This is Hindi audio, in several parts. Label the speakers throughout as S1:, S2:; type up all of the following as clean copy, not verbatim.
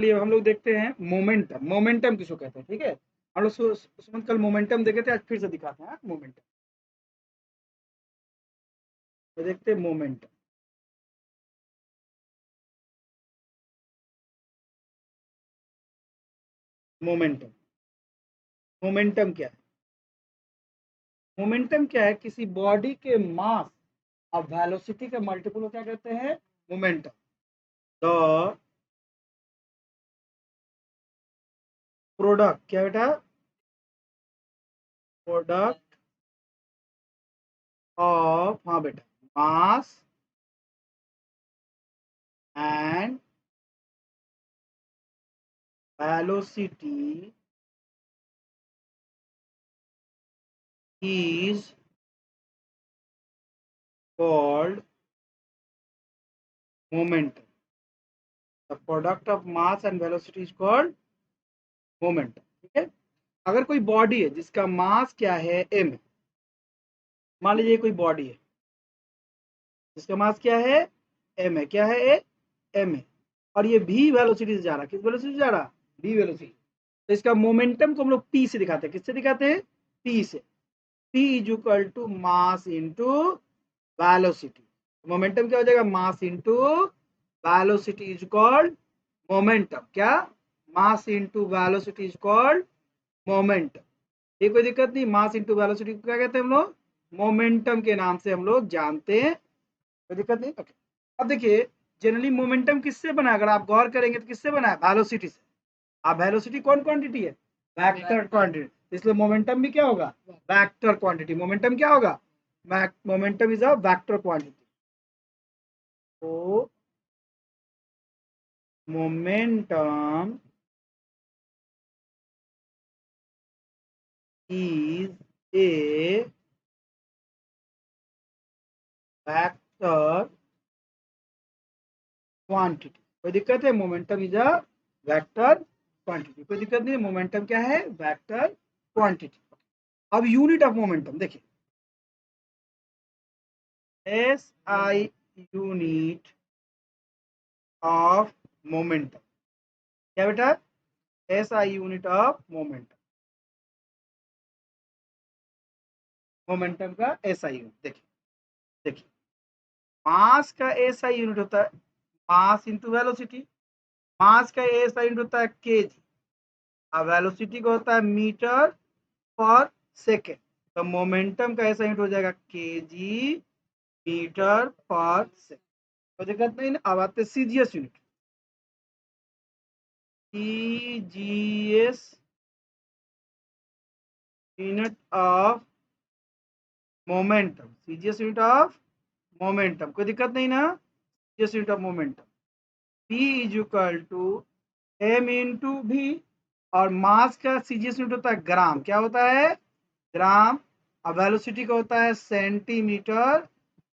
S1: चलिए हम लोग देखते हैं मोमेंटम। मोमेंटम किसको कहते हैं, ठीक है। हम लोग सुमंत कल मोमेंटम देखे थे, आज फिर से दिखाते हैं मोमेंटम। तो देखते हैं मोमेंटम। मोमेंटम मोमेंटम क्या है? मोमेंटम क्या है? किसी बॉडी के मास और वेलोसिटी का मल्टीपल को क्या कहते हैं? मोमेंटम। द प्रोडक्ट क्या बेटा? प्रोडक्ट ऑफ, हाँ बेटा, mass and velocity is called momentum. The product of mass and velocity is called momentum. ठीक है। अगर कोई बॉडी है जिसका मास क्या है, m, मान लीजिए कोई बॉडी है जिसका मास क्या है, m है। क्या है ये? m है। और ये v वेलोसिटी से जा रहा है। किस वेलोसिटी से जा रहा? v velocity. तो इसका मोमेंटम को हम लोग p से दिखाते हैं। किससे दिखाते हैं? p से। p is equal to mass into velocity. Momentum क्या हो जाएगा? Mass into velocity is called momentum. क्या? Mass into velocity is called momentum. ये कोई दिक्कत नहीं। मास इंटू वेलोसिटी को क्या कहते हैं हम लोग? मोमेंटम के नाम से हम लोग जानते हैं। कोई दिक्कत नहीं। ओके। अब देखिए, जनरली मोमेंटम किससे बना है? अगर आप गौर करेंगे तो किससे बना है? वेलोसिटी से। अब वेलोसिटी कौन क्वांटिटी है? Vector quantity. इसलिए मोमेंटम भी क्या होगा? Vector quantity. मोमेंटम क्या होगा? Momentum is a vector quantity. तो momentum is a vector quantity। कोई दिक्कत है? Momentum is a vector quantity. कोई दिक्कत नहीं है। मोमेंटम क्या है? Vector quantity. अब यूनिट ऑफ मोमेंटम देखिए, S I unit of momentum. क्या बेटा? S I unit of momentum. Momentum का एस आई यूनिट देखिए। देखिए, मास का एस आई यूनिट होता है मास इंटू वेलोसिटी। मास का एस आई यूनिट होता है केजी। अब वेलोसिटी का होता है मीटर पर सेकेंड। तो मोमेंटम का ऐसा यूनिट हो जाएगा केजी मीटर पर सेकेंड। तो दिक्कत नहीं ना। अब आते CGS unit. CGS unit of momentum. CGS unit of momentum. कोई दिक्कत नहीं ना। CGS unit of momentum P is equal to M into v. और मास का सीजीएस यूनिट होता है ग्राम। क्या होता है? ग्राम। और वेलोसिटी का होता है centimetre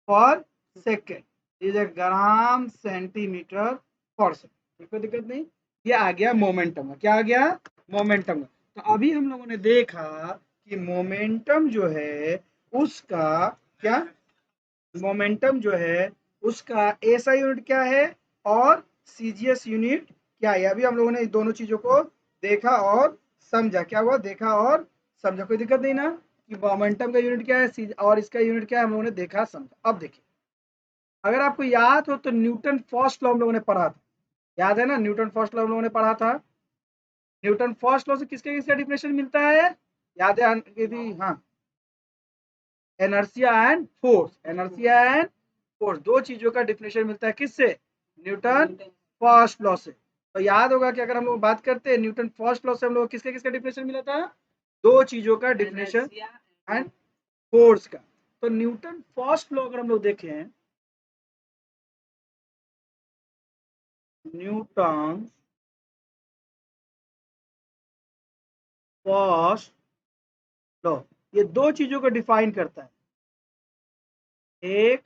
S1: per second. Is a gram centimetre per second. कोई दिक्कत नहीं। ये आ गया मोमेंटम। क्या आ गया? मोमेंटम। तो अभी हम लोगों ने देखा कि मोमेंटम जो है उसका क्या, मोमेंटम जो है उसका एसआई यूनिट क्या है और सीजीएस यूनिट क्या है। अभी हम लोगों ने दोनों चीजों को देखा और समझा। क्या हुआ? देखा और समझा। कोई दिक्कत नहीं ना कि मोमेंटम का यूनिट क्या है और इसका यूनिट क्या है, हम लोगों ने देखा समझा। अब देखिए, अगर आपको याद हो तो न्यूटन फर्स्ट लॉ हम लोगों ने पढ़ा था। याद है ना? न्यूटन फर्स्ट लॉ हम लोगों ने पढ़ा था। न्यूटन फर्स्ट लॉ से किसके किसका डिफिनेशन मिलता है? याद है यदि? हाँ, inertia and force. Inertia and force, दो चीजों का डिफिनेशन मिलता है किससे? न्यूटन फर्स्ट लॉ से। तो याद होगा कि अगर हम लोग बात करते हैं न्यूटन फर्स्ट लॉ से हम लोग किसके किसका डिफिनेशन मिला था? दो चीजों का डिफिनेशन एंड फोर्स का। तो न्यूटन फर्स्ट लॉ अगर हम लोग देखें, न्यूटन फर्स्ट लॉ ये दो चीजों को डिफाइन करता है। एक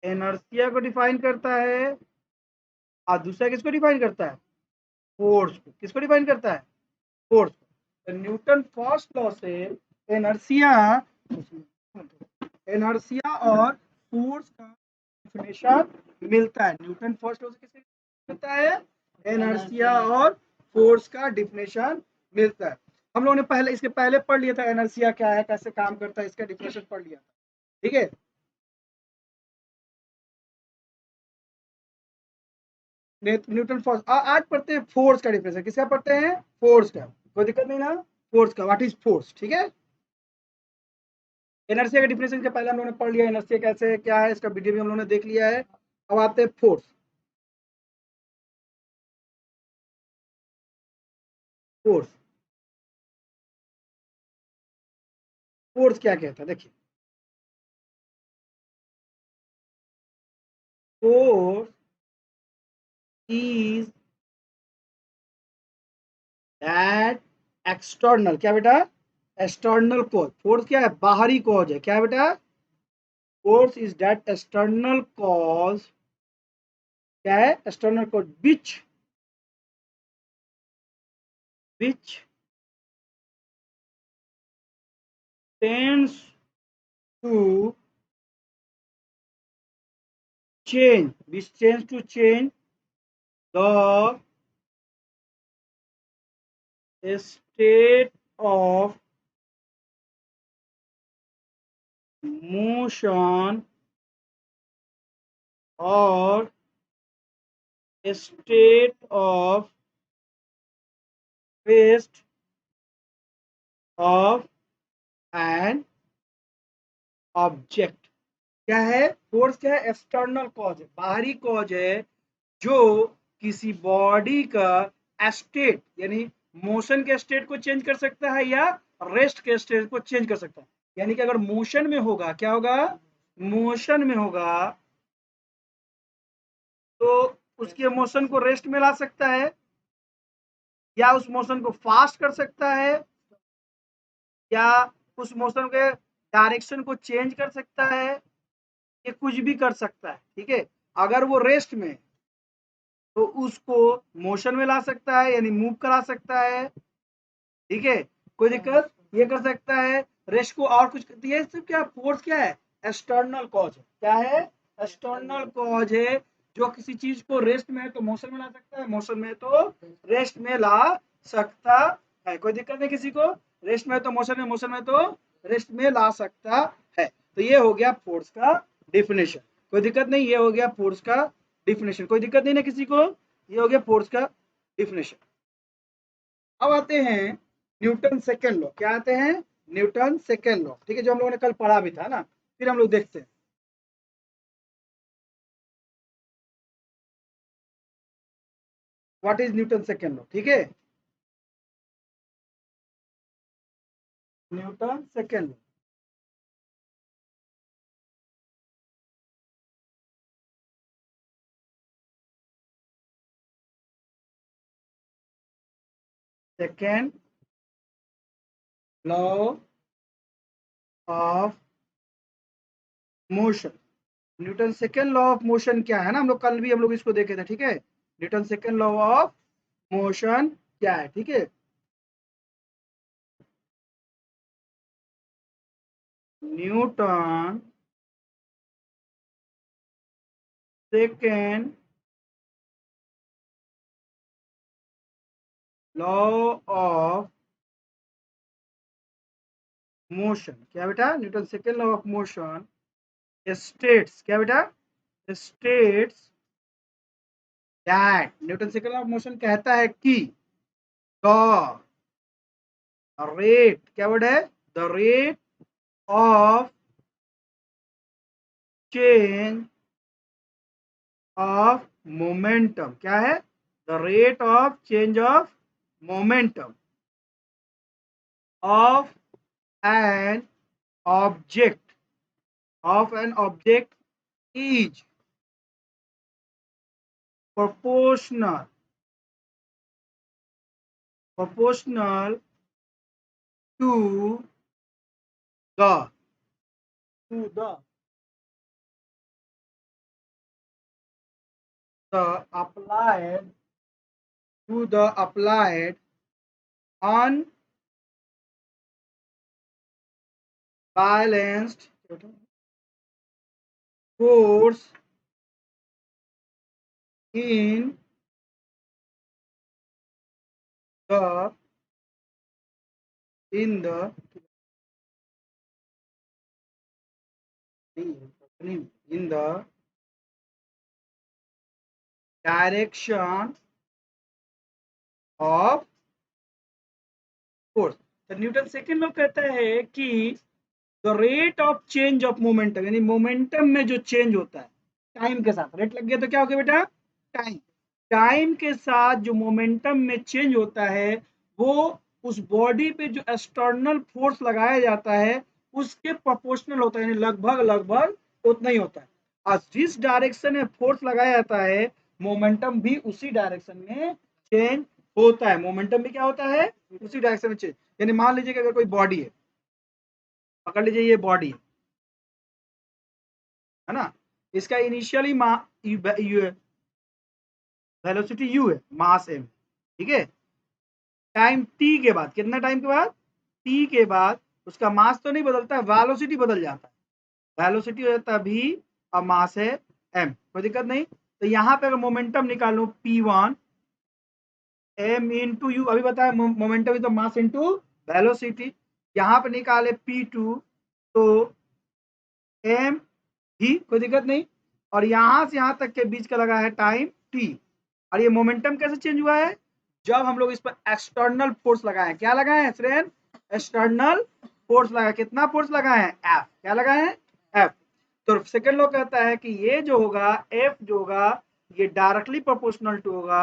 S1: एनर्सिया को डिफाइन करता है और दूसरा किसको डिफाइन करता है? फोर्स को। किसको डिफाइन करता है? फोर्स को। तो न्यूटन फर्स्ट लॉ से एनर्सिया एनर्सिया और फोर्स का डेफिनेशन मिलता है। न्यूटन फर्स्ट लॉ से किसका मिलता है, इनर्शिया और फोर्स का डिफिनेशन मिलता है। हम लोगों ने पहले इसके पहले पढ़ लिया था इनर्शिया क्या है, कैसे काम करता है, इसका डिफिनेशन पढ़ लिया था, ठीक है। न्यूटन फोर्स, आज पढ़ते हैं फोर्स का डिफिनेशन। किसका पढ़ते हैं? फोर्स का। कोई दिक्कत नहीं ना? फोर्स का, व्हाट इज फोर्स, ठीक है। इनर्शिया का डिफिनेशन से पहले हम लोगों ने पढ़ लिया, इनर्शिया कैसे क्या है, इसका वीडियो भी हम लोगों ने देख लिया है। अब आते हैं फोर्स। फोर्स, फोर्स क्या कहता है, देखिए। फोर्स इज दैट एक्सटर्नल, क्या बेटा? External cause. फोर्स क्या है? बाहरी कॉज है। क्या है बेटा? Force is that external cause, क्या है? External cause which tends to which tends to change the state of motion or state of rest of an object। क्या है? फोर्स क्या है? एक्सटर्नल कॉज है, बाहरी कॉज है, जो किसी बॉडी का स्टेट यानी मोशन के स्टेट को चेंज कर सकता है या रेस्ट के स्टेट को चेंज कर सकता है। यानी कि अगर मोशन में होगा, क्या होगा? मोशन में होगा तो उसके मोशन को रेस्ट में ला सकता है, या उस मोशन को फास्ट कर सकता है, या उस मोशन के डायरेक्शन को चेंज कर सकता है, ये कुछ भी कर सकता है, ठीक है। अगर वो रेस्ट में तो उसको मोशन में ला सकता है, यानी मूव करा सकता है, ठीक है। कोई दिक्कत? ये कर सकता है। रेस्ट को और कुछ ये सब क्या? फोर्स क्या है? एक्सटर्नल कॉज है। क्या है? एक्सटर्नल कॉज है, जो किसी चीज को रेस्ट में है तो मोशन में ला सकता है, मोशन में तो रेस्ट में ला सकता है। कोई दिक्कत नहीं किसी को? रेस्ट में तो मोशन में, मोशन में तो रेस्ट में ला सकता है। तो ये हो गया फोर्स का डिफिनेशन। कोई दिक्कत नहीं, ये हो गया फोर्स का डिफिनेशन। कोई दिक्कत नहीं ना किसी को? ये हो गया फोर्स का डिफिनेशन। अब आते हैं न्यूटन सेकेंड लॉ। क्या आते हैं? न्यूटन सेकेंड लॉ, ठीक है, जो हम लोगों ने कल पढ़ा भी था ना। फिर हम लोग देखते हैं what is Newton second law, ठीक है। Newton second law, second law of motion. Newton second law of motion क्या है ना, हम लोग कल भी हम लोग इसको देखे थे, ठीक है। Newton second law of motion क्या है, ठीक है। Newton second law of motion क्या बेटा? Newton second law of motion states, क्या बेटा? States that, Newton second law of motion कहता है कि द रेट, क्या वर्ड है? The rate of change of momentum, क्या है? The rate of change of momentum of an object, of an object is proportional proportional to the to the applied applied unbalanced force in the in the in the direction of force। तो न्यूटन सेकंड लॉ कहता है कि the rate of change of momentum, यानी मोमेंटम में जो चेंज होता है टाइम के साथ, रेट लग गया तो क्या हो गया बेटा, टाइम। टाइम के साथ जो मोमेंटम में चेंज होता है वो उस बॉडी पे जो एक्सटर्नल फोर्स लगाया जाता है उसके प्रोपोर्शनल होता है, यानी लगभग लगभग उतना ही होता है। और जिस डायरेक्शन में फोर्स लगाया जाता है मोमेंटम भी उसी डायरेक्शन में चेंज होता है। मोमेंटम भी क्या होता है, उसी डायरेक्शन में चेंज। यानी मान लीजिए कि अगर कोई बॉडी है, पकड़ लीजिए ये बॉडी है ना, इसका इनिशियली वेलोसिटी u है, मास m, ठीक है। टाइम t के बाद, कितना टाइम के बाद, t के बाद उसका मास तो नहीं बदलता है, वेलोसिटी बदल जाता है। वेलोसिटी हो जाता है v और मास है m, कोई दिक्कत नहीं। तो यहाँ पे अगर मोमेंटम निकालूं p1 m इंटू यू, अभी बताया मोमेंटम तो मास इंटू वेलोसिटी, यहाँ पे निकाले p2 तो m भी, कोई दिक्कत नहीं। और यहां से यहां तक के बीच का लगा है टाइम t। और ये मोमेंटम कैसे चेंज हुआ है, जब हम लोग इस पर एक्सटर्नल फोर्स लगाए। क्या लगाए हैं फ्रेंड, एक्सटर्नल फोर्स लगाए। कितना फोर्स लगाए हैं, F। क्या लगाए हैं, F। तो सेकंड लॉ कहता है कि ये जो होगा F जो होगा ये डायरेक्टली प्रोपोर्शनल टू होगा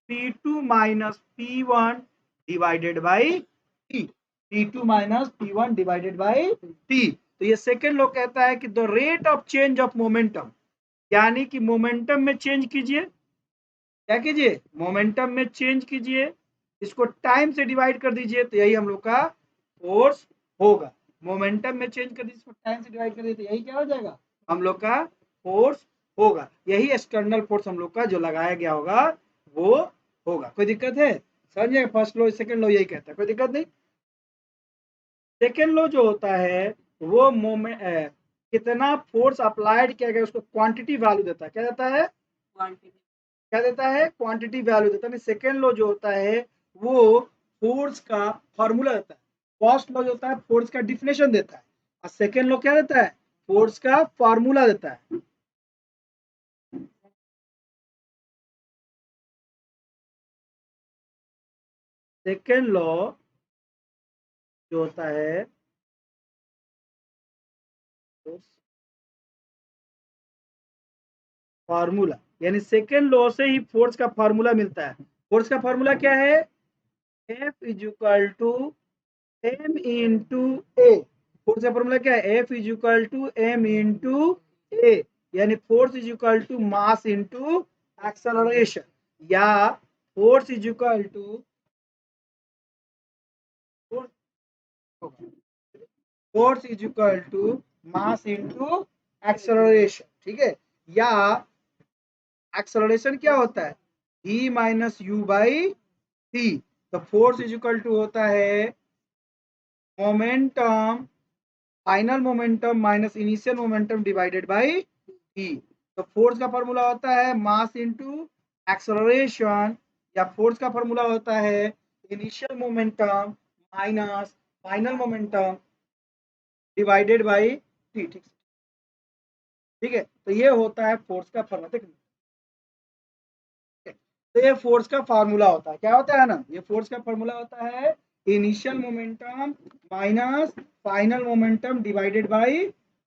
S1: P2 minus P1 divided by T। P2 minus P1 divided by T। तो ये सेकंड लॉ कहता है कि the rate of change of momentum, यानी कि मोमेंटम में चेंज कीजिए, क्या कीजिए, मोमेंटम में चेंज कीजिए, इसको टाइम से डिवाइड कर दीजिए तो यही हम लोग का फोर्स होगा। मोमेंटम में चेंज कर दीजिए, इसको टाइम से डिवाइड कर दीजिए तो यही क्या हो जाएगा, हम लोग का फोर्स होगा। यही एक्सटर्नल फोर्स हम लोग का जो लगाया गया होगा वो होगा। कोई दिक्कत है, समझिए। फर्स्ट लो सेकंड लो यही कहता है, कोई दिक्कत नहीं। सेकेंड लो जो होता है वो मोमेंट कितना फोर्स अप्लाइड किया गया उसको क्वांटिटी वैल्यू देता है। क्या देता है, क्वांटिटी। क्या देता है, क्वांटिटी वैल्यू देता है। सेकेंड लो जो होता है वो फोर्स का फॉर्मूला देता है। फर्स्ट लो जो होता है फोर्स का डिफिनेशन देता है, और सेकेंड लो क्या देता है, फोर्स का फॉर्मूला देता है। सेकेंड लॉ जो होता है फॉर्मूला, यानी सेकेंड लॉ से ही फोर्स का फॉर्मूला मिलता है। फोर्स का फॉर्मूला क्या है, F is equal to M into A. Force का फॉर्मूला क्या है, F is equal to M into A, यानी force is equal to mass into acceleration, या force is equal to force is equal to mass into acceleration, ठीक है। या एक्सेलरेशन क्या होता है, v minus you by T. तो फोर्स इज इक्वल टू होता है momentum, final momentum minus initial momentum divided by T. तो फोर्स का फॉर्मूला होता है मास इनटू एक्सेलरेशन, या फोर्स का फॉर्मूला होता है initial momentum minus final momentum divided by T. ठीक, ठीक है। तो ये होता है फोर्स का फॉर्मूला। ठीक है, तो ये फोर्स का फार्मूला होता है। क्या होता है ना, ये फोर्स का फार्मूला होता है initial momentum minus final momentum divided by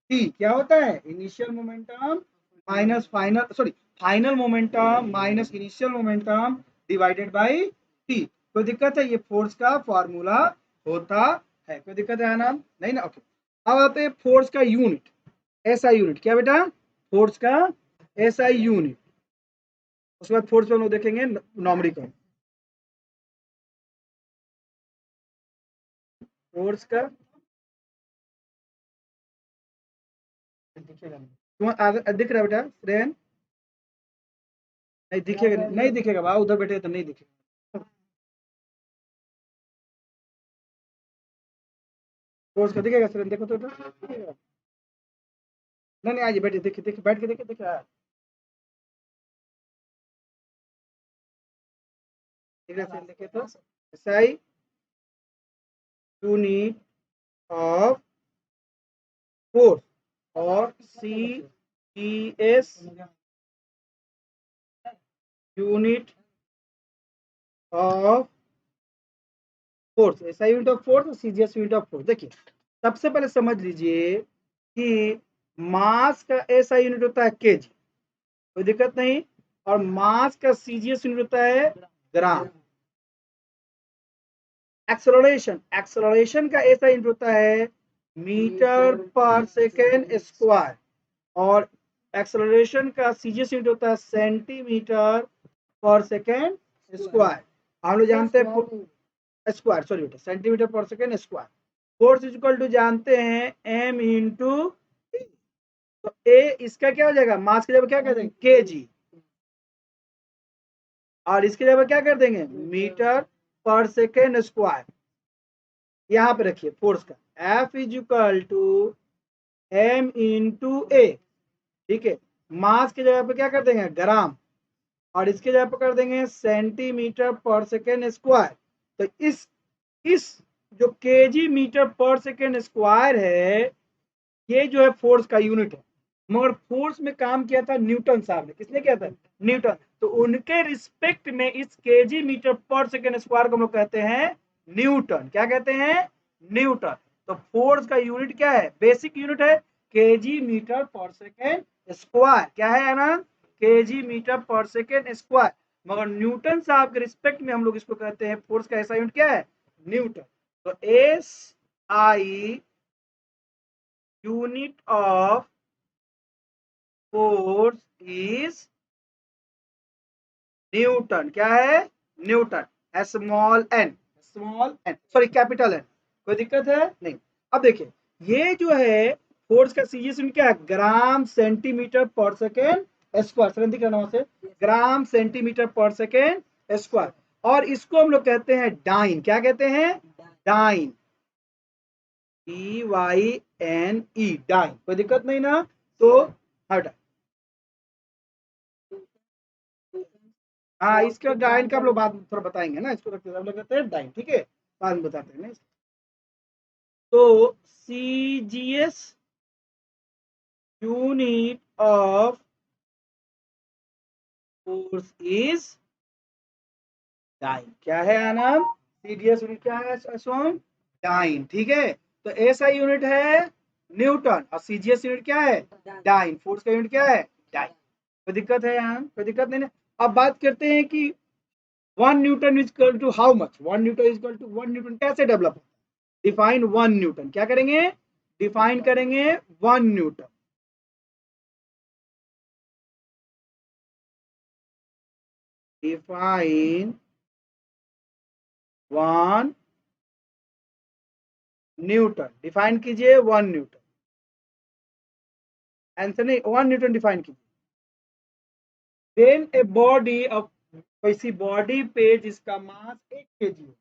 S1: T. क्या होता है, initial momentum minus final, sorry, final momentum minus initial momentum divided by T. कोई दिक्कत है, ये फोर्स का फार्मूला होता है। कोई दिक्कत है ना, नहीं ना, ओके। अब आते हैं फोर्स का यूनिट, एसआई यूनिट। क्या बेटा, फोर्स का एसआई यूनिट। उसके बाद फोर्स पे हम लोग देखेंगे नॉमरिकल। फोर्स का दिखेगा नहीं, दिख रहा है बेटा श्रेयन, नहीं दिखेगा, नहीं, नहीं दिखेगा बाबा, उधर बैठे तो नहीं दिखेगा। फोर्स का दिखेगा श्रेयन, देखो तो दिखेगा। नहीं नहीं, आज बैठे, देखिए देखिए, बैठ के देखिए, दिख रहा है, दिख रहा है श्रेयन, देखिए तो SI यूनिट ऑफ फोर्स और CGS unit of force. SI unit of force और CGS यूनिट ऑफ फोर्स। देखिए सबसे पहले समझ लीजिए कि मास का SI यूनिट होता है केजी, कोई दिक्कत नहीं, और मास का CGS यूनिट होता है ग्राम। एक्सेलरेशन का SI यूनिट होता है मीटर पर सेकेंड स्क्वायर, और एक्सेलरेशन का CGS यूनिट होता है सेंटीमीटर पर सेकेंड स्क्वायर। हम लोग जानते हैं स्क्वायर, सॉरी बेटा, centimetre per second square. Force equal to जानते हैं m इंटू, तो ए इसका क्या हो जाएगा, मास की जगह क्या कर देंगे केजी, और इसकी जगह क्या कर देंगे मीटर पर सेकेंड स्क्वायर। यहाँ पे रखिए फोर्स का F is equal to m into A, ठीक है। मास की जगह पे क्या कर देंगे ग्राम, और इसके जगह पे कर देंगे सेंटीमीटर पर सेकेंड स्क्वायर। तो इस जो KG metre per second square है, ये जो है फोर्स का यूनिट है। मगर फोर्स में काम किया था न्यूटन साहब ने। किसने किया था, न्यूटन। तो उनके रिस्पेक्ट में इस KG metre per second square को हम लोग कहते हैं न्यूटन। क्या कहते हैं, न्यूटन। तो फोर्स का यूनिट क्या है, बेसिक यूनिट है KG metre per second square. क्या है आनंद, KG metre per second square. मगर न्यूटन साहब के रिस्पेक्ट में हम लोग इसको कहते हैं, फोर्स का ऐसा यूनिट क्या है, न्यूटन। तो SI unit of force is newton. क्या है, newton. Small N, sorry capital N. कोई दिक्कत है नहीं। अब देखिए ये जो है फोर्स का सीजीएस यूनिट क्या है, gram centimetre per second square. Sir दिख रहा है से, gram centimetre per second square. और इसको हम लोग कहते हैं डाइन। क्या कहते हैं, डाइन, DYNE, डाइन। कोई दिक्कत नहीं ना। तो हटा, हाँ इसका डाइन का हम लोग बाद में थोड़ा बताएंगे ना, इसको रखते हम लोग कहते हैं डाइन, ठीक है, बाद में बताते हैं ना। तो CGS unit of force is dyne. क्या है आनंद, CGS यूनिट क्या है अश्वम, डाइन, ठीक है। तो SI यूनिट है न्यूटन और CGS यूनिट क्या है, डाइन। फोर्स का यूनिट क्या है, डाइन। कोई दिक्कत है यहाँ, कोई दिक्कत नहीं ना। अब बात करते हैं कि 1 newton is equal to how much, 1 newton is equal to 1 newton कैसे डेवलप, डिफाइन 1 न्यूटन। क्या करेंगे, डिफाइन करेंगे 1 न्यूटन। डिफाइन 1 न्यूटन, डिफाइन कीजिए 1 न्यूटन। आंसर नहीं, 1 न्यूटन डिफाइन कीजिए। देन ए बॉडी ऑफ, किसी बॉडी पे जिसका मास 1 kg हो,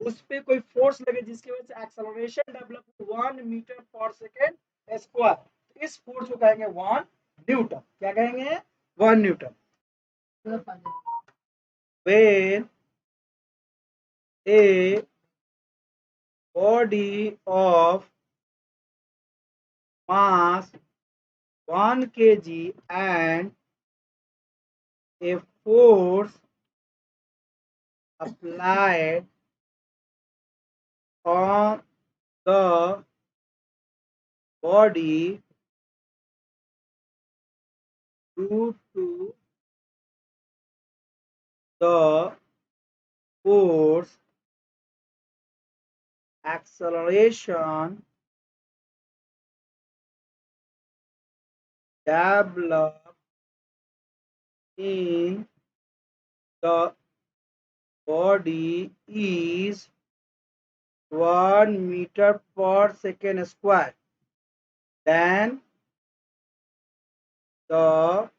S1: उस पे कोई फोर्स लगे जिसकी वजह से acceleration develop 1 metre per second square. इस फोर्स को कहेंगे 1 न्यूटन। क्या कहेंगे, 1 Newton. when a body of mass 1 kg and a force applied on the body due to the force acceleration developed in the body is 1 meter per second square, then the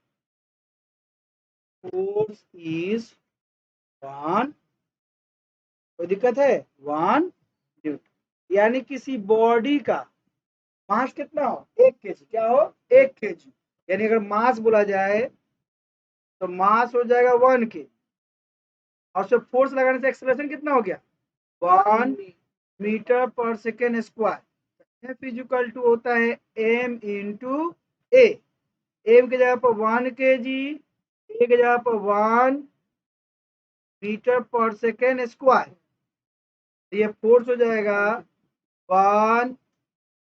S1: force is 1, कोई दिक्कत है, 1 न्यूटन। यानी किसी बॉडी का मास कितना हो, 1 kg। क्या हो, 1 kg। यानी अगर मास बोला जाए तो मास हो जाएगा 1 kg, और उससे फोर्स लगाने से एक्सेलरेशन कितना हो गया, 1 metre per second square. F is equal to होता है एम इंटू ए। एम की जगह पर 1 kg, ए की जगह पर 1 मीटर पर सेकेंड स्क्वायर। ये फोर्स हो जाएगा 1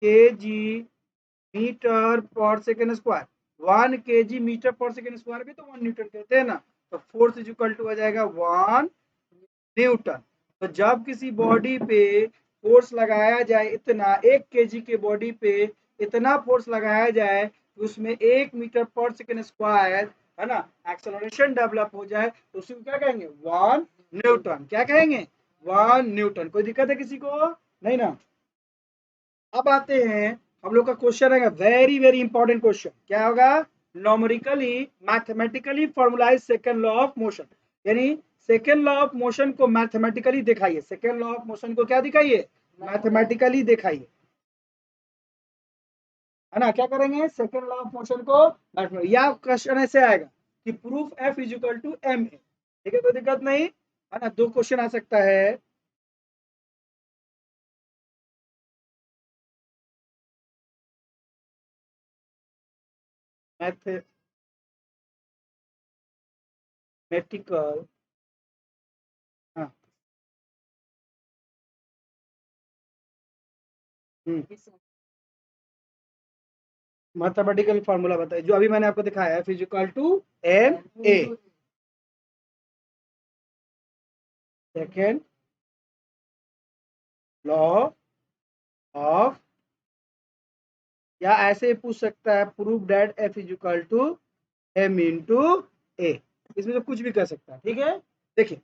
S1: kg metre per second square. 1 kg metre per second square भी तो 1 न्यूटन कहते हैं ना। तो फोर्स इज इक्वल टू हो जाएगा 1 न्यूटन। तो जब किसी बॉडी पे फोर्स लगाया जाए इतना, 1 kg के बॉडी पे इतना फोर्स लगाया जाए तो उसमें 1 मीटर पर सेकेंड स्क्वायर है ना एक्सेलरेशन डेवलप हो जाए, तो उसको क्या कहेंगे 1 न्यूटन। क्या कहेंगे 1 न्यूटन। कोई दिक्कत है किसी को? नहीं ना। अब आते हैं हम लोग का क्वेश्चन है वेरी वेरी इंपॉर्टेंट क्वेश्चन। क्या होगा? Numerically mathematically formulise second law of motion. यानी सेकंड लॉ ऑफ मोशन को मैथमेटिकली दिखाइए। सेकंड लॉ ऑफ मोशन को क्या दिखाइए? मैथमेटिकली दिखाइए, है ना। क्या करेंगे? सेकंड लॉ ऑफ मोशन को या क्वेश्चन ऐसे आएगा कि proof F is equal to M a. ठीक है, कोई दिक्कत नहीं, है ना। दो क्वेश्चन आ सकता है। मैथमेटिकल, हाँ, मैथमेटिकल फॉर्मूला बताइए जो अभी मैंने आपको दिखाया, F is equal to M A. Second law of, या ऐसे पूछ सकता है proof that F is equal to M into A. इसमें तो कुछ भी कर सकता है, ठीक है। देखिए,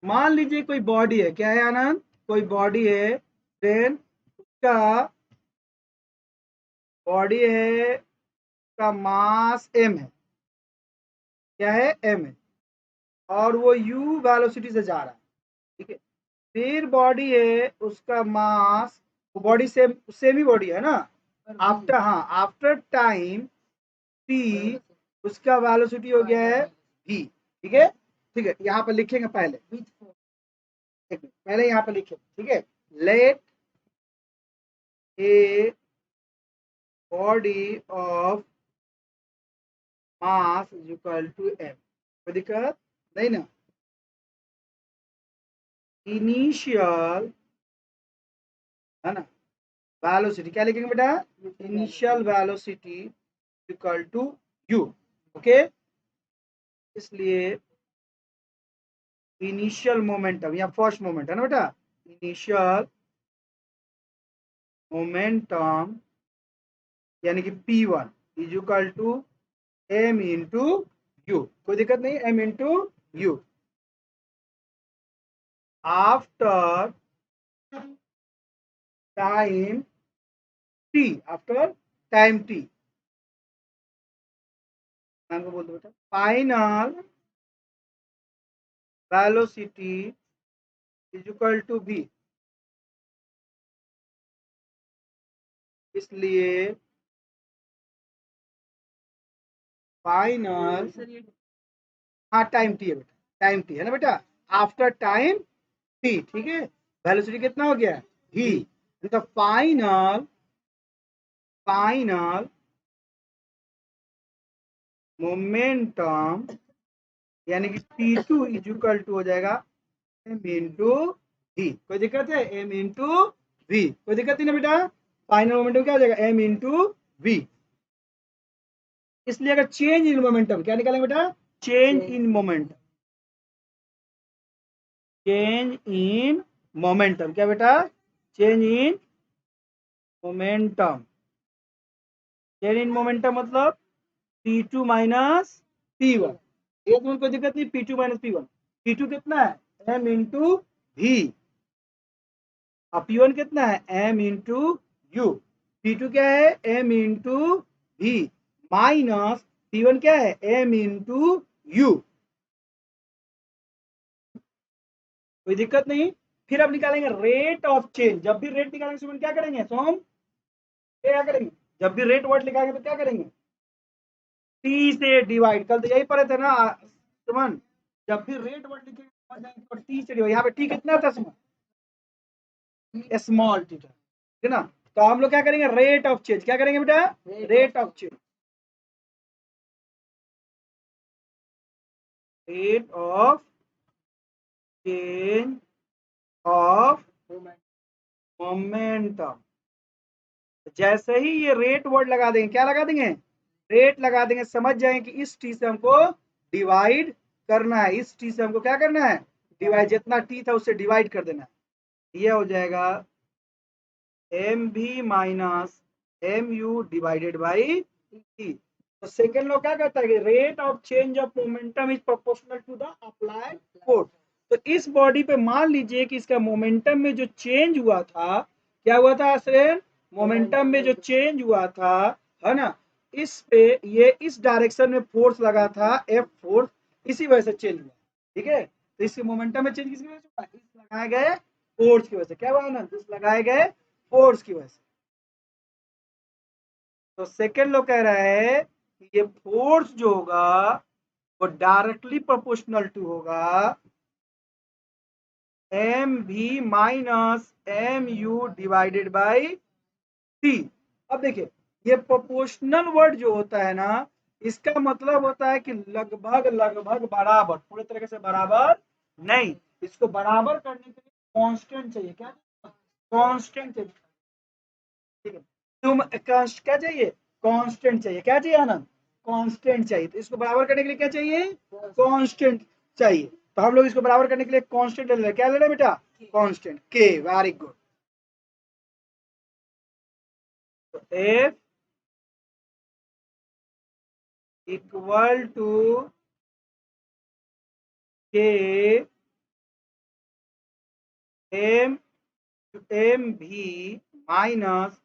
S1: मान लीजिए कोई बॉडी है। क्या है आनंद? कोई बॉडी है, देन उसका बॉडी है का मास एम है। क्या है? एम है। और वो यू वेलोसिटी से जा रहा है, ठीक है। फिर बॉडी है, उसका मास, वो बॉडी सेम ही बॉडी है ना। आफ्टर, हाँ, आफ्टर टाइम टी उसका वेलोसिटी हो गया है v। ठीक है, ठीक है। यहाँ पर लिखेंगे पहले, पहले यहाँ पर लिखे, ठीक है। Let a body of mass is equal to m. कोई दिक्कत नहीं ना। इनिशियल, है ना, वेलोसिटी क्या लिखेंगे बेटा? Initial velocity equal to u. Okay, इसलिए इनिशियल मोमेंटम या फर्स्ट मोमेंट है ना बेटा, इनिशियल मोमेंटम यानी कि P1 is equal to M into u. कोई दिक्कत नहीं, m into u. After time t, after time t, नाम को बोल दो बेटा, final velocity is equal to v। इसलिए फाइनल, हाँ टाइम टी है बेटा, टाइम टी है ना बेटा, आफ्टर टाइम टी, ठीक है। वेलोसिटी कितना हो गया? v। तो फाइनल फाइनल मोमेंटम यानी कि P2 इज इक्वल टू हो जाएगा एम इंटू वी। कोई दिक्कत है? M into v. कोई दिक्कत नहीं ना बेटा। फाइनल मोमेंटम क्या हो जाएगा? M into v. इसलिए अगर चेंज इन मोमेंटम क्या निकालेंगे बेटा? Change in momentum, change in momentum. क्या बेटा? Change in momentum. Change in momentum मतलब P2 माइनस P1। ये तो कोई दिक्कत नहीं, P2 माइनस P1। P2 कितना है? M into v. और P1 कितना है? M into you. P2 क्या है? M into we minus P1 क्या है? M into u. कोई दिक्कत नहीं। फिर अब निकालेंगे रेट ऑफ चेंज। जब भी रेट निकालेंगे सुमन क्या करेंगे? सोम क्या करेंगे? जब भी रेट वर्ड निकालेंगे तो क्या करेंगे? टी से डिवाइड। कल तो यही पढ़े थे ना सुमन, जब भी रेट वर्ड लिखेंगे तो टी से डिवाइड। यहाँ पे टी कितना था सुमन? स्मॉल थीटा, ठीक है ना। तो हम लोग क्या करेंगे, रेट ऑफ चेंज, क्या करेंगे बेटा, rate of change, rate of change of momentum. जैसे ही ये रेट वर्ड लगा देंगे, क्या लगा देंगे, रेट लगा देंगे, समझ जाएंगे कि इस टी से हमको डिवाइड करना है, इस टी से हमको क्या करना है, डिवाइड, जितना टी था उससे डिवाइड कर देना है। ये हो जाएगा m v minus m u divided by T. तो सेकेंड लॉ क्या कहता है कि rate of change of momentum is proportional to the applied force. तो इस बॉडी पे मान लीजिए कि इसका मोमेंटम में जो चेंज हुआ था, क्या हुआ था आश्रय, मोमेंटम में जो चेंज हुआ था, है ना, इस पे ये इस डायरेक्शन में फोर्स लगा था, एफ फोर्स, इसी वजह से चेंज हुआ, ठीक है। तो इसके मोमेंटम में चेंज किसकी वजह से हुआ, इस लगाए गए फोर्स की वजह से, क्या हुआ ना, इस लगाए गए फोर्स की वजह से। तो सेकेंड लोग कह रहा है कि ये फोर्स जो होगा वो डायरेक्टली प्रोपोर्शनल टू होगा m v minus m u divided by t. अब देखिए, ये प्रोपोर्शनल वर्ड जो होता है ना, इसका मतलब होता है कि लगभग लगभग बराबर, पूरे तरीके से बराबर नहीं, इसको बराबर करने के लिए कांस्टेंट चाहिए, क्या कांस्टेंट चाहिए, ठीक है। तुम क्या चाहिए, कांस्टेंट चाहिए, क्या चाहिए आनंद, कांस्टेंट चाहिए। तो इसको बराबर करने के लिए क्या चाहिए, कांस्टेंट चाहिए। तो हम लोग इसको बराबर करने के लिए कांस्टेंट ले रहे, क्या ले रहे बेटा, कांस्टेंट के, वेरी गुड। तो F equal to k m m v minus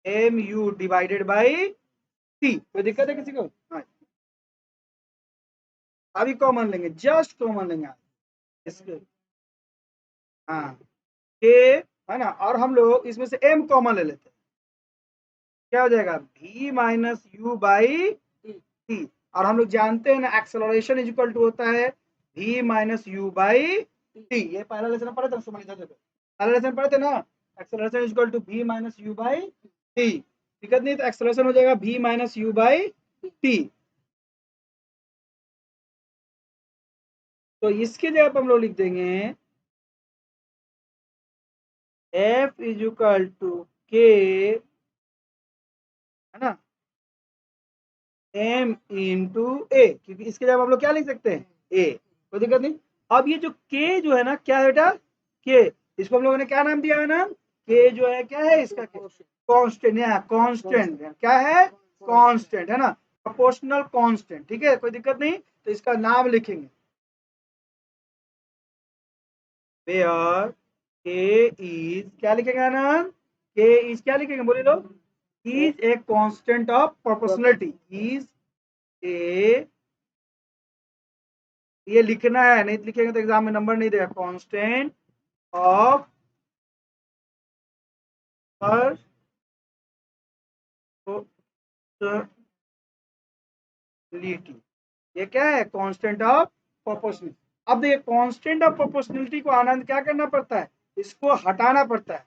S1: m u divided by t. कोई दिक्कत है किसी को, हाँ, अभी कॉमन लेंगे, जस्ट कॉमन लेंगे इसके, हाँ, के, है ना, और हम लोग इसमें से एम कॉमन ले लेते हैं, क्या हो जाएगा, v minus you by T. और हम लोग जानते हैं ना, एक्सेलरेशन इज इक्वल टू होता है v minus you by T. ये पहला लेसन पढ़े थे सुमन, इधर देखो, पहला लेसन पढ़े थे ना, acceleration is equal to v minus you by t. दिक्कत नहीं, तो एक्सेलरेशन हो जाएगा v minus you by T. तो इसके जगह पर हम लोग लिख देंगे f इज इक्वल टू के, है ना, m इंटू ए, क्योंकि इसके जगह हम लोग क्या लिख सकते हैं, a, कोई दिक्कत नहीं। अब ये जो k जो है ना, क्या है बेटा, k, इसको हम लोगों ने क्या नाम दिया है ना, k जो है क्या है इसका, कांस्टेंट, या कांस्टेंट क्या है, कांस्टेंट, है ना, प्रोपोर्शनल कांस्टेंट, ठीक है, कोई दिक्कत नहीं। तो इसका नाम लिखेंगे वेयर k इज, क्या लिखेंगे ना, k इज क्या लिखेंगे, बोले लोग, is a constant of proportionality, is a, ये लिखना है, नहीं लिखेंगे तो एग्जाम में नंबर नहीं देगा, कांस्टेंट ऑफ प्रोपोर्शनलिटी। ये क्या है, कांस्टेंट ऑफ प्रोपोर्शनलिटी। अब देखिए, कांस्टेंट ऑफ प्रोपोर्शनलिटी को आनंद क्या करना पड़ता है, इसको हटाना पड़ता है,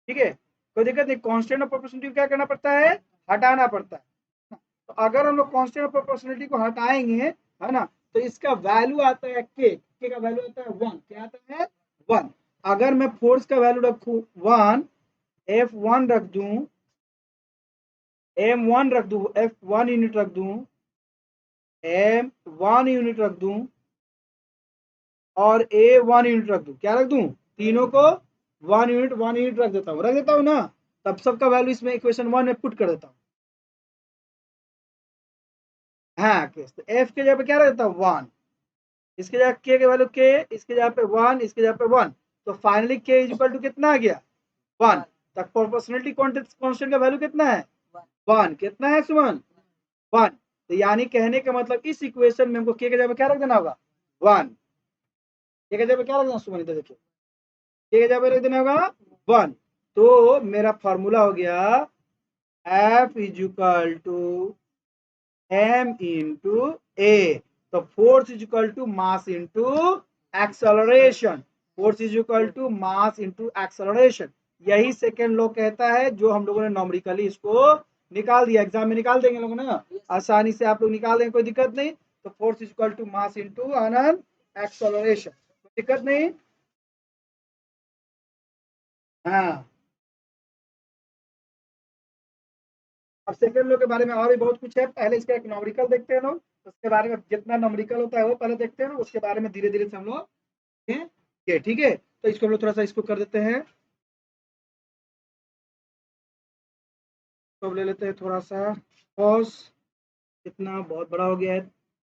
S1: ठीक है, कोई दिक्कत नहीं, कांस्टेंट ऑफ प्रोपोर्शनलिटी क्या करना पड़ता है, हटाना पड़ता है। तो अगर हम लोग कांस्टेंट ऑफ प्रोपोर्शनलिटी को हटाएंगे, है ना, तो इसका वैल्यू आता है के का वैल्यू आता है 1, क्या आता है 1। अगर मैं फोर्स का वैल्यू रखूं 1, F1 रख दूं, M1 रख दूं, F1 यूनिट रख दूं, M1 यूनिट रख दूं, और A1 यूनिट रख दूं, क्या रख दूं, तीनों को 1 यूनिट रख देता हूं ना, तब सबका वैल्यू इसमें इक्वेशन 1 में पुट कर देता हूं। हाँ, तो F के जगह पे क्या रख देता हूं 1, इसके जगह के वैल्यू के, इसके जगह पे 1, इसके जगह पे 1, तो फाइनली के इज इक्वल टू कितना आ गया 1। तक प्रोपोर्शनलिटी कांस्टेंट का वैल्यू कितना है 1, कितना है सुमन 1। तो यानी कहने का मतलब इस इक्वेशन में हमको के जगह पे क्या रख देना होगा 1, के जगह पे क्या रख देना सुमन, इधर देखिए, के जगह पे रख देना होगा 1। तो मेरा फॉर्मूला हो गया F is equal to m into A. तो force is equal to mass into acceleration. Force is equal to mass into acceleration. यही सेकेंड लॉ कहता है, जो हम लोगों ने नॉमरिकली इसको निकाल दिया, एग्जाम में निकाल देंगे लोग ना, आसानी से आप लोग निकाल देंगे, कोई दिक्कत नहीं। तो force is equal to mass into acceleration, कोई दिक्कत नहीं। हाँ, अब सेकेंड लॉ के बारे में और भी बहुत कुछ है, पहले इसका एक नॉमरिकल देखते हैं लोग, उसके बारे में जितना नॉमरिकल होता है वो पहले देखते हैं, उसके बारे में धीरे धीरे से हम लोग ये, ठीक है। तो इसको हम लोग थोड़ा सा इसको कर देते हैं, तो ले लेते हैं थोड़ा सा, कॉस कितना बहुत बड़ा हो गया है,